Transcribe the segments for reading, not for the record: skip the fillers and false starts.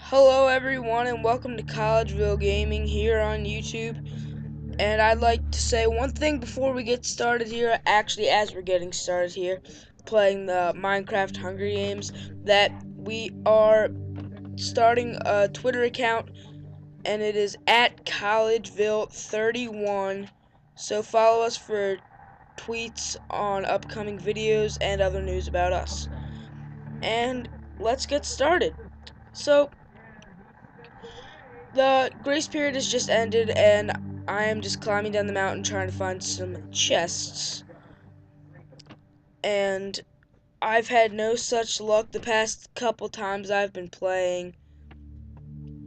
Hello everyone and welcome to Collegeville Gaming here on YouTube. And I'd like to say one thing before we get started here, actually as we're getting started here, playing the Minecraft Hunger Games, that we are starting a Twitter account and it is at Collegeville31. So follow us for tweets on upcoming videos and other news about us. And let's get started. So the grace period has just ended, and I am just climbing down the mountain trying to find some chests. And I've had no such luck the past couple times I've been playing,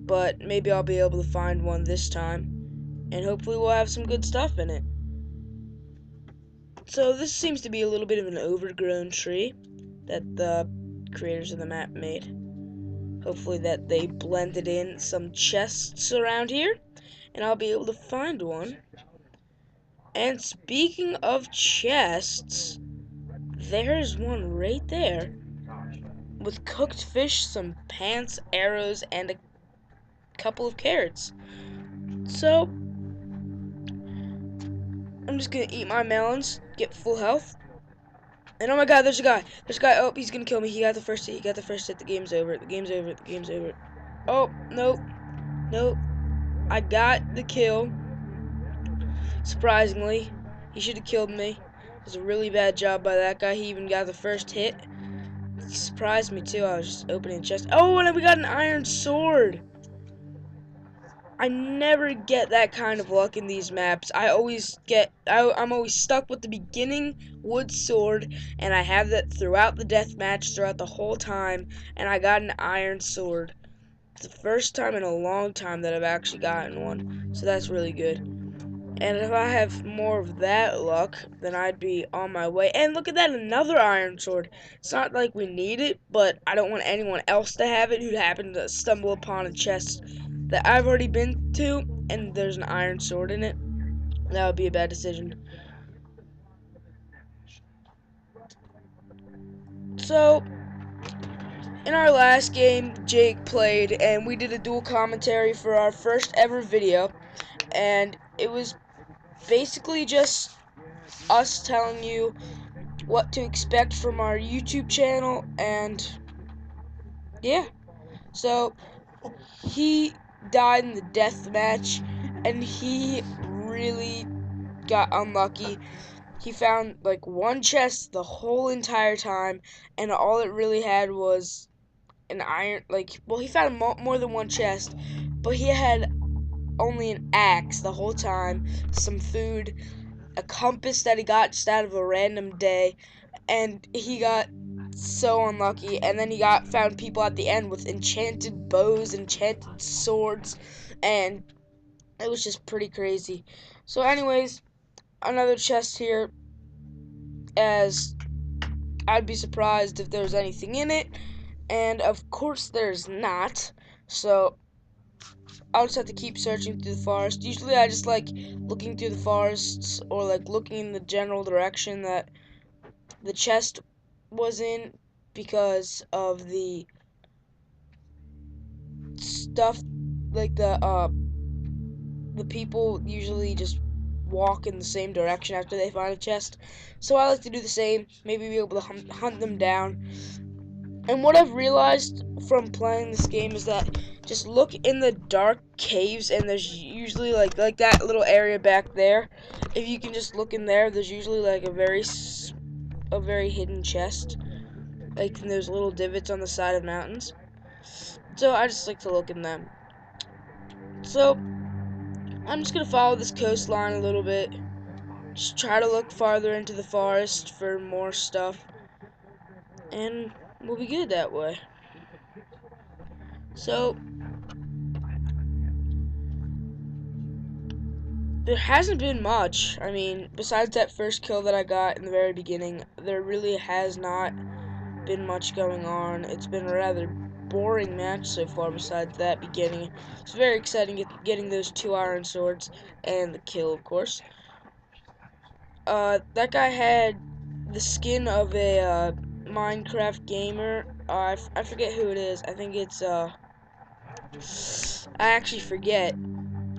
but maybe I'll be able to find one this time, and hopefully we'll have some good stuff in it. So this seems to be a little bit of an overgrown tree that the creators of the map made. Hopefully that they blended in some chests around here, and I'll be able to find one. And speaking of chests, there's one right there with cooked fish, some pants, arrows, and a couple of carrots. So, I'm just gonna eat my melons, get full health. And oh my god, there's a guy. There's a guy. Oh, he's gonna kill me. He got the first hit. He got the first hit. The game's over. The game's over. The game's over. Oh, nope. Nope. I got the kill. Surprisingly, he should have killed me. It was a really bad job by that guy. He even got the first hit. He surprised me too. I was just opening the chest. Oh, and we got an iron sword. I never get that kind of luck in these maps. I'm always stuck with the beginning wood sword, and I have that throughout the death match, throughout the whole time, and I got an iron sword. It's the first time in a long time that I've actually gotten one, so that's really good. And if I have more of that luck, then I'd be on my way. And look at that, another iron sword. It's not like we need it, but I don't want anyone else to have it who happened to stumble upon a chest that I've already been to, and there's an iron sword in it. That would be a bad decision. So, in our last game, Jake played, and we did a dual commentary for our first ever video. And it was basically just us telling you what to expect from our YouTube channel, and yeah. So he died in the death match, and he really got unlucky. He found like one chest the whole entire time, and all it really had was an iron. Well, he found more than one chest, but he had only an axe the whole time, some food, a compass that he got just out of a random day, and he got so unlucky. And then he found people at the end with enchanted bows, enchanted swords, and it was just pretty crazy. So anyways, another chest here, as I'd be surprised if there was anything in it, and of course there's not. So I'll just have to keep searching through the forest. Usually I just like looking through the forests, or like looking in the general direction that the chest was in, because of the stuff, like the people usually just walk in the same direction after they find a chest. So I like to do the same, maybe be able to hunt them down. And what I've realized from playing this game is that just look in the dark caves, and there's usually like that little area back there. If you can just look in there, there's usually like a very hidden chest, like in those little divots on the side of mountains. So I just like to look in them. So I'm just gonna follow this coastline a little bit. Just try to look farther into the forest for more stuff, and we'll be good that way. So there hasn't been much. I mean, besides that first kill that I got in the very beginning, there really has not been much going on. It's been a rather boring match so far besides that beginning. It's very exciting getting those 2 iron swords and the kill, of course. That guy had the skin of a Minecraft gamer. I forget who it is. I think it's I actually forget.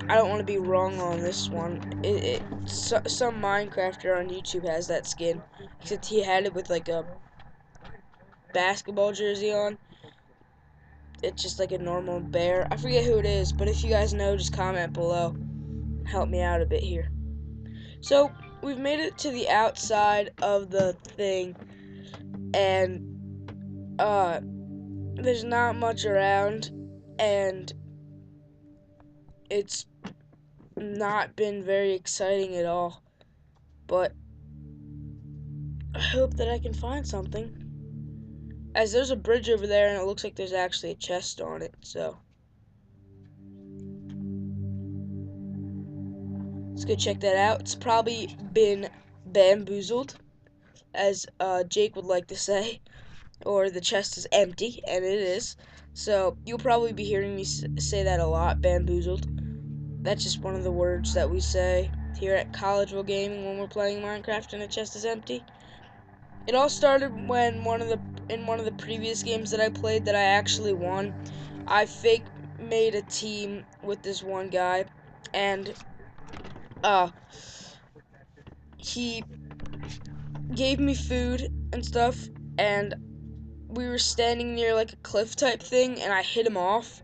I don't want to be wrong on this one. Some Minecrafter on YouTube has that skin, except he had it with like a basketball jersey on. It's just like a normal bear. I forget who it is, but if you guys know, just comment below. Help me out a bit here. So, we've made it to the outside of the thing, and there's not much around, and it's not been very exciting at all. But I hope that I can find something. As there's a bridge over there, and it looks like there's actually a chest on it, so let's go check that out. It's probably been bamboozled, as Jake would like to say, or the chest is empty, and it is. So you'll probably be hearing me say that a lot, bamboozled. That's just one of the words that we say here at Collegeville Gaming when we're playing Minecraft and a chest is empty. It all started when in one of the previous games that I played that I actually won. I fake made a team with this one guy, and he gave me food and stuff, and we were standing near like a cliff type thing, and I hit him off,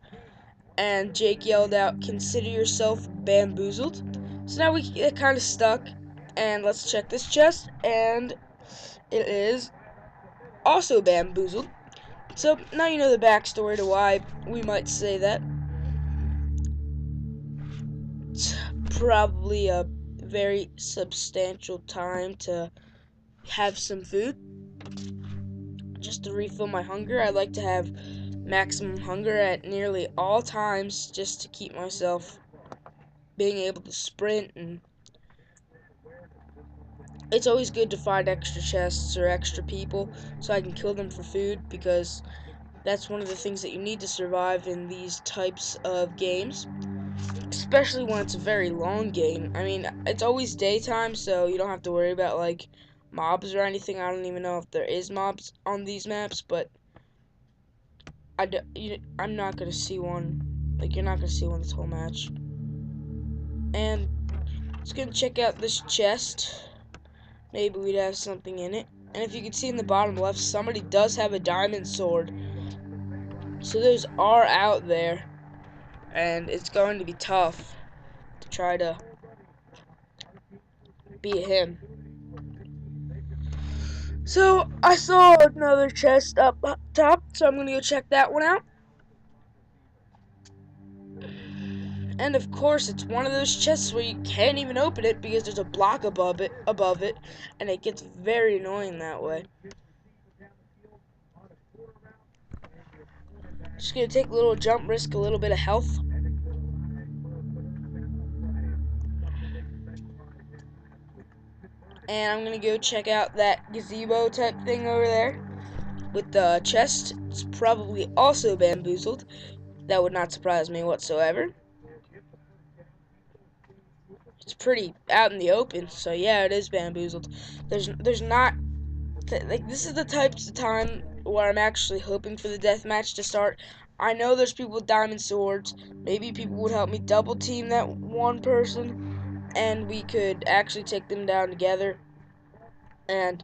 and Jake yelled out, "Consider yourself bamboozled." So now we get kind of stuck, and let's check this chest, and it is also bamboozled. So now you know the backstory to why we might say that. It's probably a very substantial time to have some food. Just to refill my hunger. I like to have maximum hunger at nearly all times just to keep myself being able to sprint, and it's always good to find extra chests or extra people so I can kill them for food, because that's one of the things that you need to survive in these types of games, especially when it's a very long game. I mean, it's always daytime, so you don't have to worry about like mobs or anything. I don't even know if there is mobs on these maps, but I'm not gonna see one. Like, you're not gonna see one this whole match. And let's go check out this chest. Maybe we'd have something in it. And if you can see in the bottom left, somebody does have a diamond sword. So those are out there, and it's going to be tough to try to beat him. So I saw another chest up top, so I'm gonna go check that one out. And of course, it's one of those chests where you can't even open it because there's a block above it, and it gets very annoying that way. Just gonna take a little jump, risk a little bit of health. And I'm gonna go check out that gazebo type thing over there with the chest. It's probably also bamboozled. That would not surprise me whatsoever. It's pretty out in the open, so yeah, it is bamboozled. There's not like, this is the types of time where I'm actually hoping for the deathmatch to start. I know there's people with diamond swords. Maybe people would help me double team that one person, and we could actually take them down together. And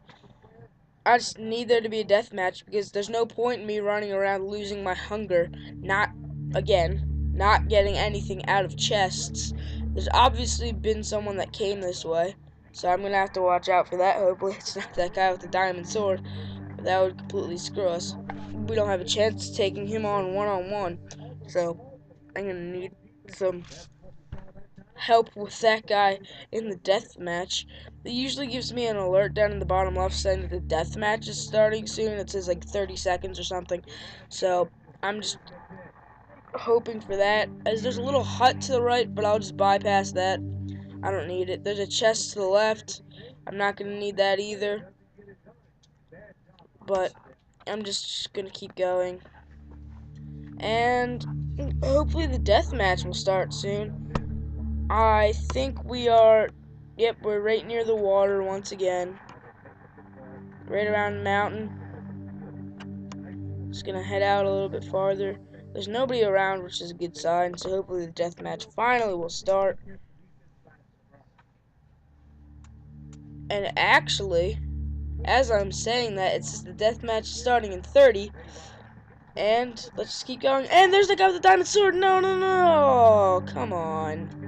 I just need there to be a deathmatch, because there's no point in me running around losing my hunger, not getting anything out of chests. There's obviously been someone that came this way, so I'm gonna have to watch out for that. Hopefully it's not that guy with the diamond sword. That would completely screw us. We don't have a chance of taking him on one-on-one, so I'm gonna need some help with that guy in the death match. It usually gives me an alert down in the bottom left saying that the death match is starting soon. It says like 30 seconds or something. So I'm just hoping for that. As there's a little hut to the right, but I'll just bypass that. I don't need it. There's a chest to the left. I'm not gonna need that either. But I'm just gonna keep going. And hopefully the death match will start soon. I think we are, yep, we're right near the water once again. Right around the mountain. Just gonna head out a little bit farther. There's nobody around, which is a good sign, so hopefully the deathmatch finally will start. And actually, as I'm saying that, it says the deathmatch starting in 30. And let's just keep going. And there's the guy with the diamond sword. No, no, no. Come on.